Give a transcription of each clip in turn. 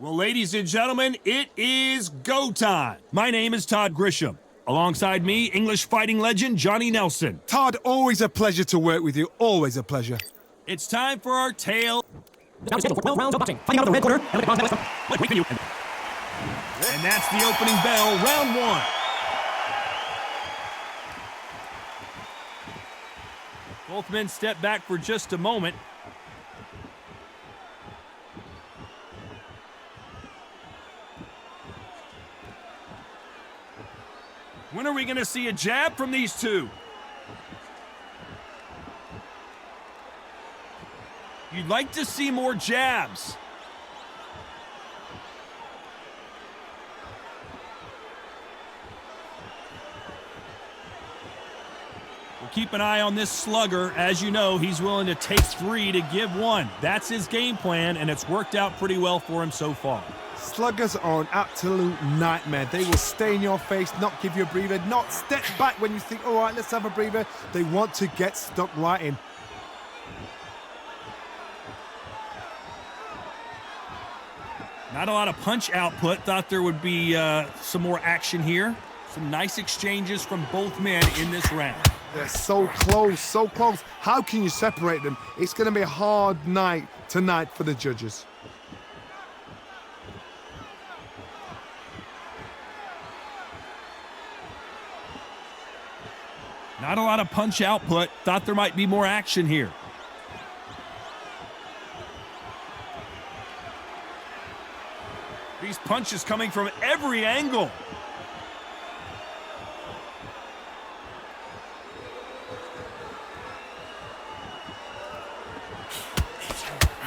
Well, ladies and gentlemen, it is go time. My name is Todd Grisham. Alongside me, English fighting legend Johnny Nelson. Todd, always a pleasure to work with you. Always a pleasure. It's time for our tale. Now scheduled for 12 rounds of boxing. Fighting out of the red corner, and the contest And that's the opening bell, round one. Both men step back for just a moment. When are we going to see a jab from these two? You'd like to see more jabs. We'll keep an eye on this slugger. As you know, he's willing to take three to give one. That's his game plan, and it's worked out pretty well for him so far. Sluggers are an absolute nightmare. They will stay in your face, not give you a breather, not step back when you think, all right, let's have a breather. They want to get stuck right in. Not a lot of punch output. Thought there would be some more action here. Some nice exchanges from both men in this round. They're so close, so close. How can you separate them? It's going to be a hard night tonight for the judges. Not a lot of punch output. Thought there might be more action here. These punches coming from every angle.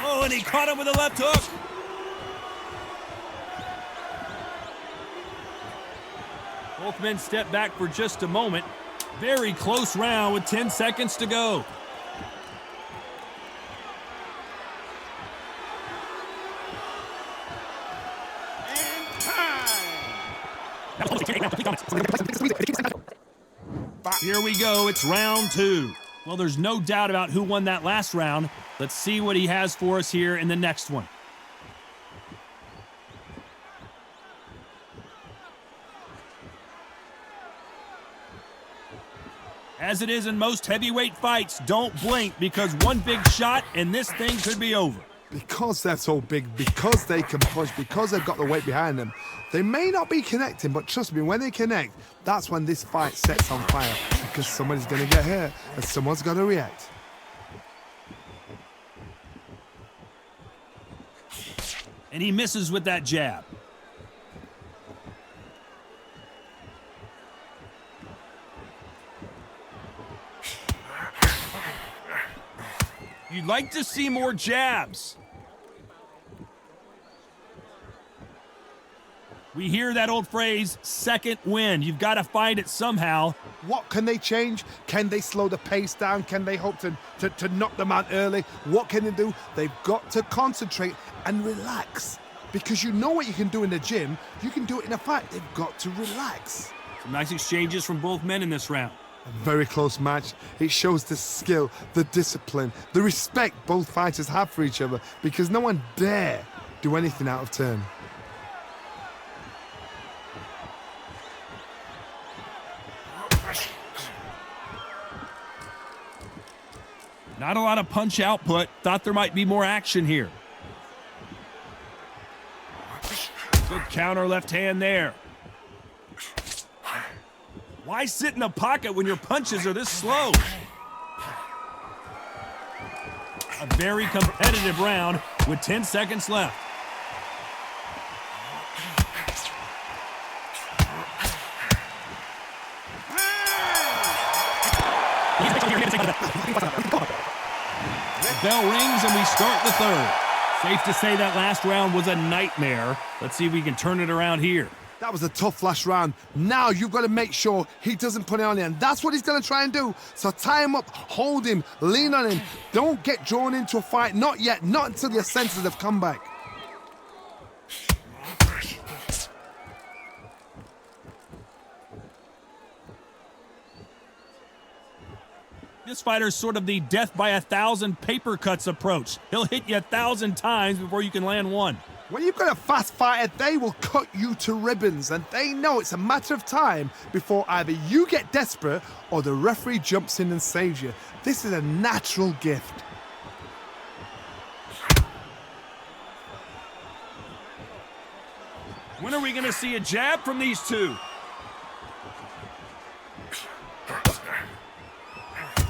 Oh, and he caught him with a left hook. Both men step back for just a moment. Very close round with 10 seconds to go. And time. Here we go, it's round two. Well, there's no doubt about who won that last round. Let's see what he has for us here in the next one. As it is in most heavyweight fights, don't blink because one big shot and this thing could be over. Because they're so big, because they can punch, because they've got the weight behind them, they may not be connecting, but trust me, when they connect, that's when this fight sets on fire, because somebody's going to get hurt and someone's got to react. And he misses with that jab. You'd like to see more jabs. We hear that old phrase, second win. You've got to find it somehow. What can they change? Can they slow the pace down? Can they hope to knock them out early? What can they do? They've got to concentrate and relax. Because you know what you can do in the gym, you can do it in a fight. They've got to relax. Some nice exchanges from both men in this round. A very close match. It shows the skill, the discipline, the respect both fighters have for each other because no one dare do anything out of turn. Not a lot of punch output. Thought there might be more action here. Good counter left hand there. Why sit in a pocket when your punches are this slow? A very competitive round with 10 seconds left. The bell rings and we start the third. Safe to say that last round was a nightmare. Let's see if we can turn it around here. That was a tough last round. Now you've got to make sure he doesn't put it on you, and that's what he's going to try and do. So tie him up, hold him, lean on him. Don't get drawn into a fight. Not yet. Not until your senses have come back. This fighter's sort of the death by 1,000 paper cuts approach. He'll hit you 1,000 times before you can land one. When you've got a fast fighter, they will cut you to ribbons, and they know it's a matter of time before either you get desperate or the referee jumps in and saves you. This is a natural gift. When are we going to see a jab from these two?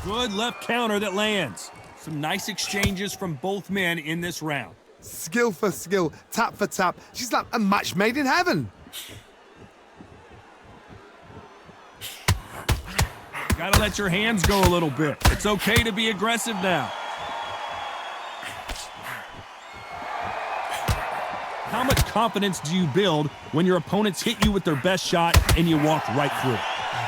Good left counter that lands. Some nice exchanges from both men in this round. Skill for skill, tap for tap. She's like a match made in heaven. Gotta let your hands go a little bit. It's okay to be aggressive now. How much confidence do you build when your opponents hit you with their best shot and you walk right through it?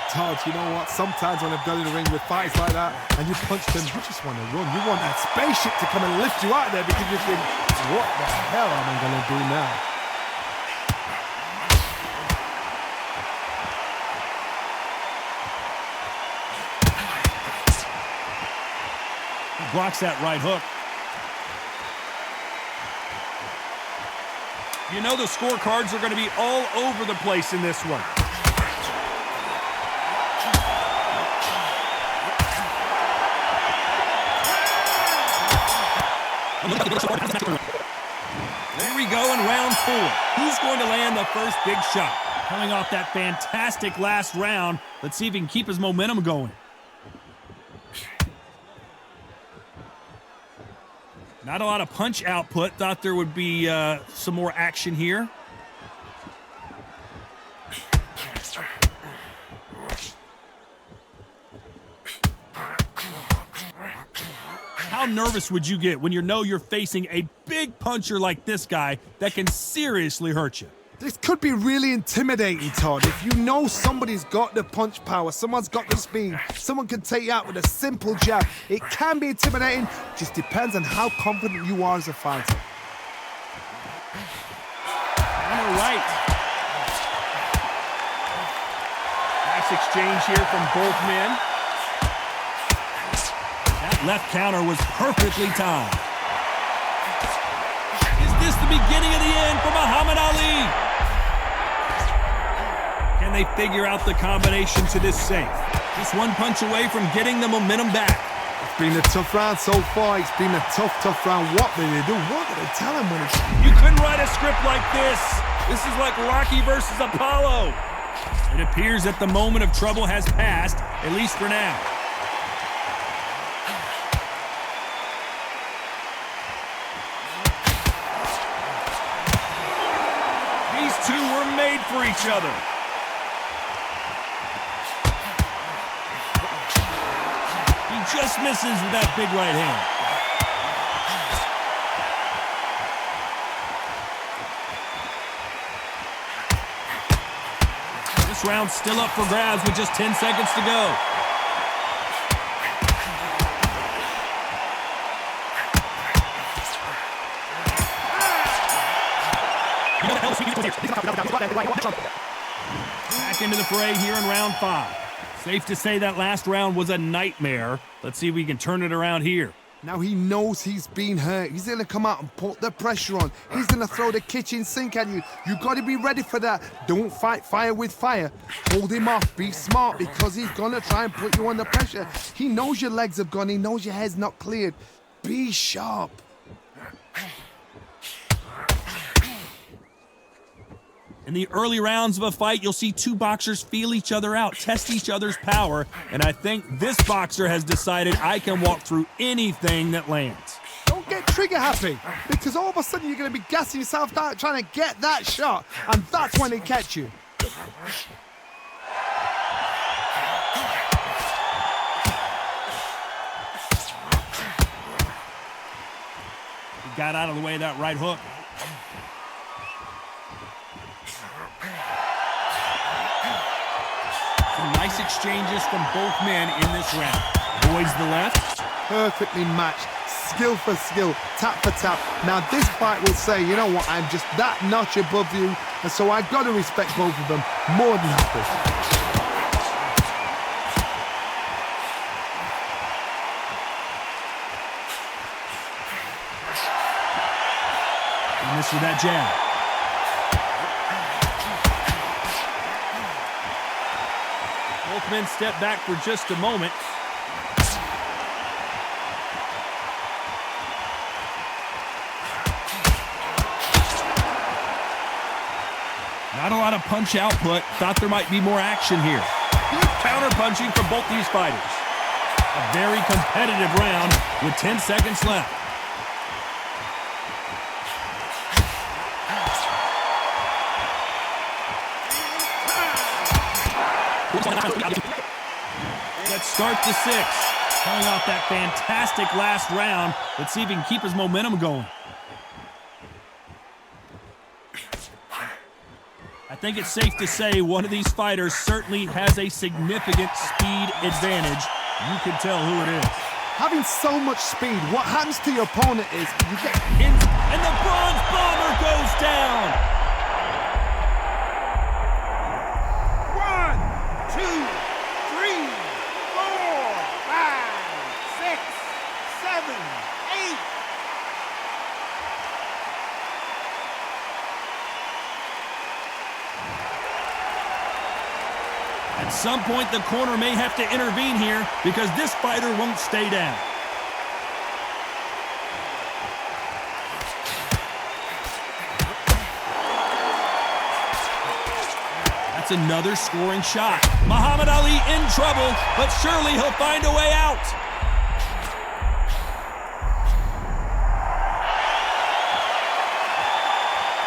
Todd, you know what? Sometimes when I've got in the ring with fights like that and you punch them, you just want to run. You want that spaceship to come and lift you out of there because you think, what the hell am I going to do now? He blocks that right hook. You know the scorecards are going to be all over the place in this one. There we go in round 4. Who's going to land the first big shot? Coming off that fantastic last round, let's see if he can keep his momentum going. Not a lot of punch output. Thought there would be some more action here. How nervous would you get when you know you're facing a big puncher like this guy that can seriously hurt you? This could be really intimidating, Todd. If you know somebody's got the punch power, someone's got the speed, someone can take you out with a simple jab. It can be intimidating, just depends on how confident you are as a fighter. On the right. Nice exchange here from both men. That left counter was perfectly timed. Is this the beginning of the end for Muhammad Ali? Can they figure out the combination to this safe? Just one punch away from getting the momentum back. It's been a tough round so far. It's been a tough round. What did they do? What did they tell him when it's... You couldn't write a script like this. This is like Rocky versus Apollo. It appears that the moment of trouble has passed, at least for now. These two were made for each other. He just misses with that big right hand. This round's still up for grabs with just 10 seconds to go. Back into the fray here in round 5. Safe to say that last round was a nightmare. Let's see if we can turn it around here. Now he knows he's been hurt. He's going to come out and put the pressure on. He's going to throw the kitchen sink at you. You got to be ready for that. Don't fight fire with fire. Hold him off. Be smart because he's going to try and put you under pressure. He knows your legs have gone. He knows your head's not cleared. Be sharp. In the early rounds of a fight, you'll see two boxers feel each other out, test each other's power, and I think this boxer has decided I can walk through anything that lands. Don't get trigger happy, because all of a sudden you're going to be gassing yourself out trying to get that shot, and that's when they catch you. He got out of the way of that right hook. Some nice exchanges from both men in this round. Boys the left. Perfectly matched. Skill for skill. Tap for tap. Now this fight will say, you know what, I'm just that notch above you, and so I've got to respect both of them more than happy. In the goes for that jab. Both men step back for just a moment. Not a lot of punch output. Thought there might be more action here. Good counter-punching from both these fighters. A very competitive round with 10 seconds left. Let's start the 6th. Coming off that fantastic last round. Let's see if he can keep his momentum going. I think it's safe to say one of these fighters certainly has a significant speed advantage. You can tell who it is. Having so much speed, what happens to your opponent is you get... And the Bronze Bomber goes down! 1, 2, 3, 4, 5, 6, 7, 8. At some point, the corner may have to intervene here because this fighter won't stay down. That's another scoring shot. Muhammad Ali in trouble, but surely he'll find a way out.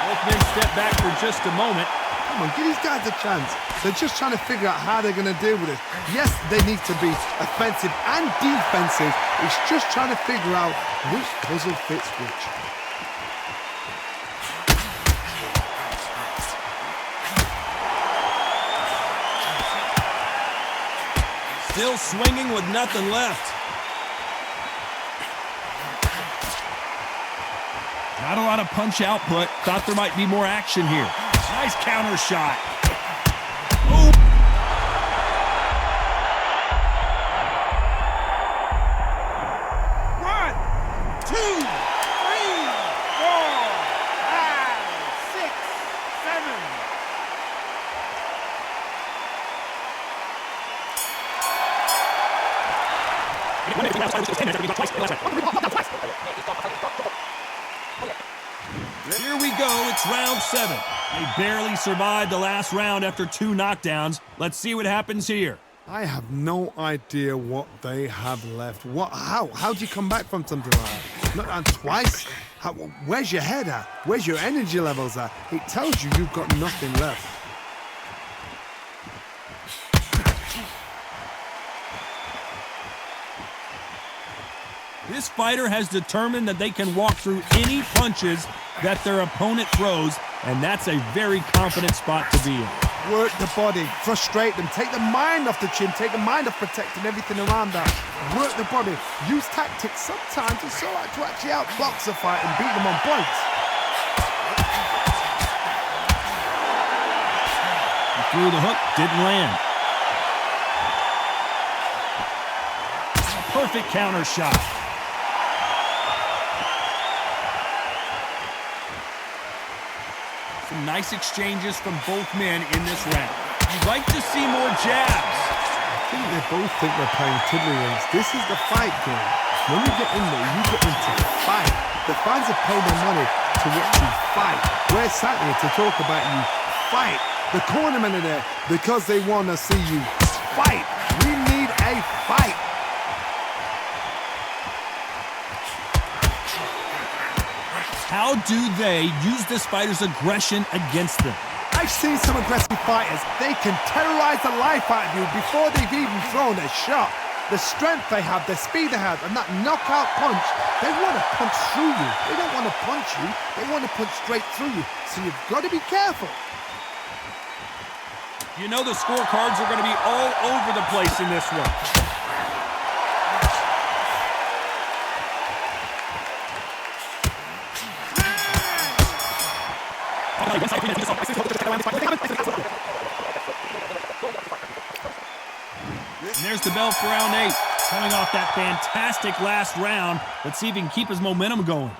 Both men step back for just a moment. Come on, give these guys a chance. They're just trying to figure out how they're going to deal with it. Yes, they need to be offensive and defensive. It's just trying to figure out which puzzle fits which. Still swinging with nothing left. Not a lot of punch output. Thought there might be more action here. Nice counter shot. Oh. 1, 2, 3, 4, 5, 6, 7. Here we go, it's round 7. They barely survived the last round after 2 knockdowns. Let's see what happens here. I have no idea what they have left. How do you come back from something like that? Not and twice? Where's your head at? Where's your energy levels at? It tells you you've got nothing left. This fighter has determined that they can walk through any punches that their opponent throws, and that's a very confident spot to be in. Work the body, frustrate them, take the mind off the chin, take the mind off protecting everything around that. Work the body, use tactics. Sometimes it's so hard to actually outbox a fight and beat them on points. He threw the hook, didn't land. Perfect counter shot. Some nice exchanges from both men in this round. You'd like to see more jabs. I think they both think they're playing tiddlywinks. This is the fight game. When you get in there, you get into the fight. The fans have paid their money to watch you fight. We're sat here to talk about you fight. The cornermen are there because they want to see you fight. We need a fight. How do they use this fighter's aggression against them? I've seen some aggressive fighters. They can terrorize the life out of you before they've even thrown a shot. The strength they have, the speed they have, and that knockout punch, they want to punch through you. They don't want to punch you. They want to punch straight through you. So you've got to be careful. You know the scorecards are going to be all over the place in this one. And there's the bell for round 8. Coming off that fantastic last round, let's see if he can keep his momentum going.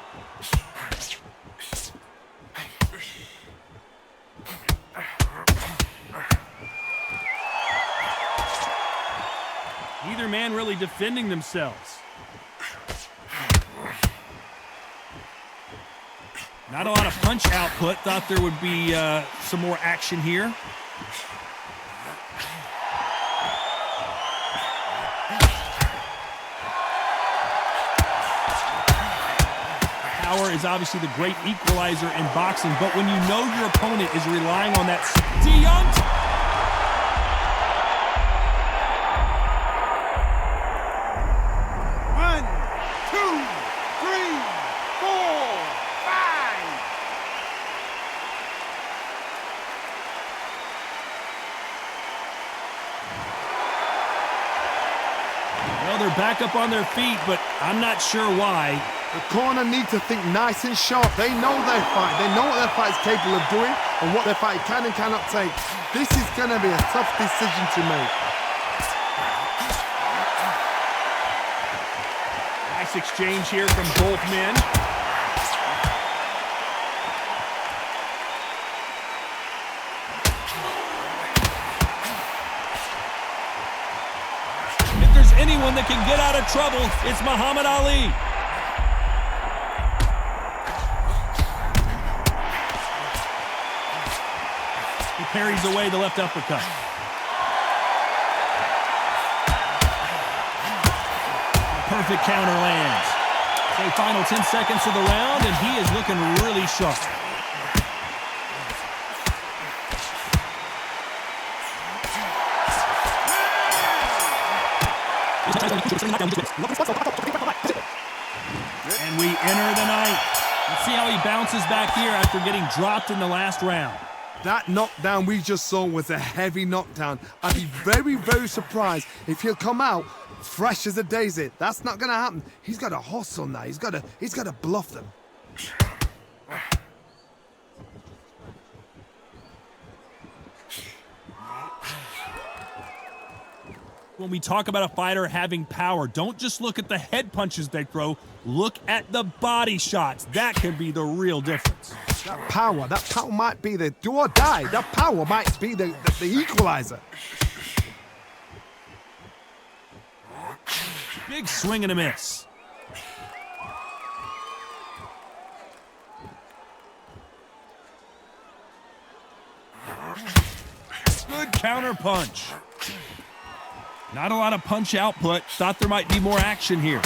man really defending themselves. Not a lot of punch output. Thought there would be some more action here. Power is obviously the great equalizer in boxing, but when you know your opponent is relying on that, Deontay. Well, they're back up on their feet, but I'm not sure why. The corner need to think nice and sharp. They know their fight. They know what their fight is capable of doing and what their fight can and cannot take. This is going to be a tough decision to make. Nice exchange here from both men. If there's anyone that can get out of trouble, it's Muhammad Ali. He parries away the left uppercut. Perfect counter lands. So final 10 seconds of the round, and he is looking really sharp. And we enter the night. Let's see how he bounces back here after getting dropped in the last round. That knockdown we just saw was a heavy knockdown. I'd be very, very surprised if he'll come out fresh as a daisy. That's not going to happen. He's got to hustle now. He's got to bluff them. When we talk about a fighter having power, don't just look at the head punches they throw. Look at the body shots. That can be the real difference. That power might be the do or die. That power might be the equalizer. Big swing and a miss. Good counter punch. Not a lot of punch output. Thought there might be more action here.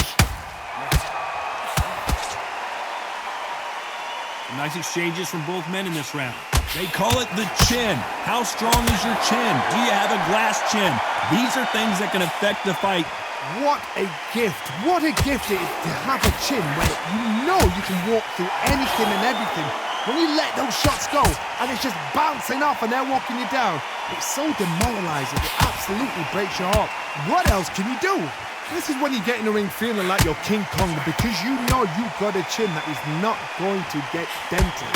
Nice exchanges from both men in this round. They call it the chin. How strong is your chin? Do you have a glass chin? These are things that can affect the fight. What a gift. What a gift it is to have a chin where you know you can walk through anything and everything. When you let those shots go and it's just bouncing off and they're walking you down, it's so demoralizing. It absolutely breaks your heart. What else can you do? This is when you get in the ring feeling like you're King Kong because you know you've got a chin that is not going to get dented.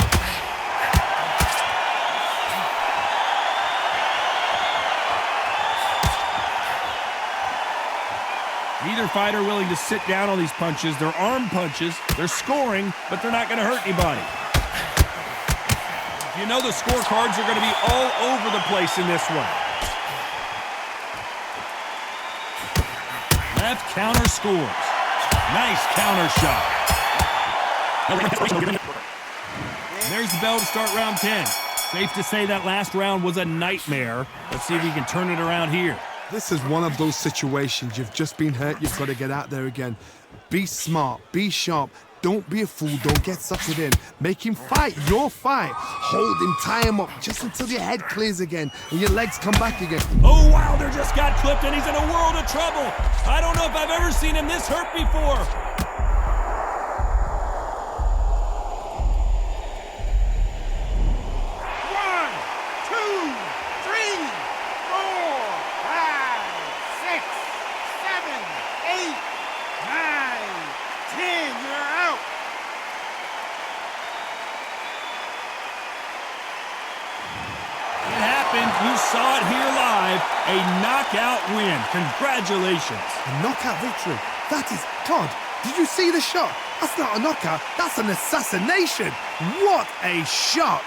Neither fighter willing to sit down on these punches. They're arm punches. They're scoring, but they're not going to hurt anybody. You know the scorecards are going to be all over the place in this one. Left counter scores. Nice counter shot. There's the bell to start round 10. Safe to say that last round was a nightmare. Let's see if we can turn it around here. This is one of those situations. You've just been hurt. You've got to get out there again. Be smart. Be sharp. Don't be a fool. Don't get suckered in. Make him fight your fight. Hold him, tie him up just until your head clears again and your legs come back again. Oh, Wilder just got clipped and he's in a world of trouble. I don't know if I've ever seen him this hurt before. You saw it here live, a knockout win. Congratulations. A knockout victory. That is, God, did you see the shot? That's not a knockout, that's an assassination. What a shot.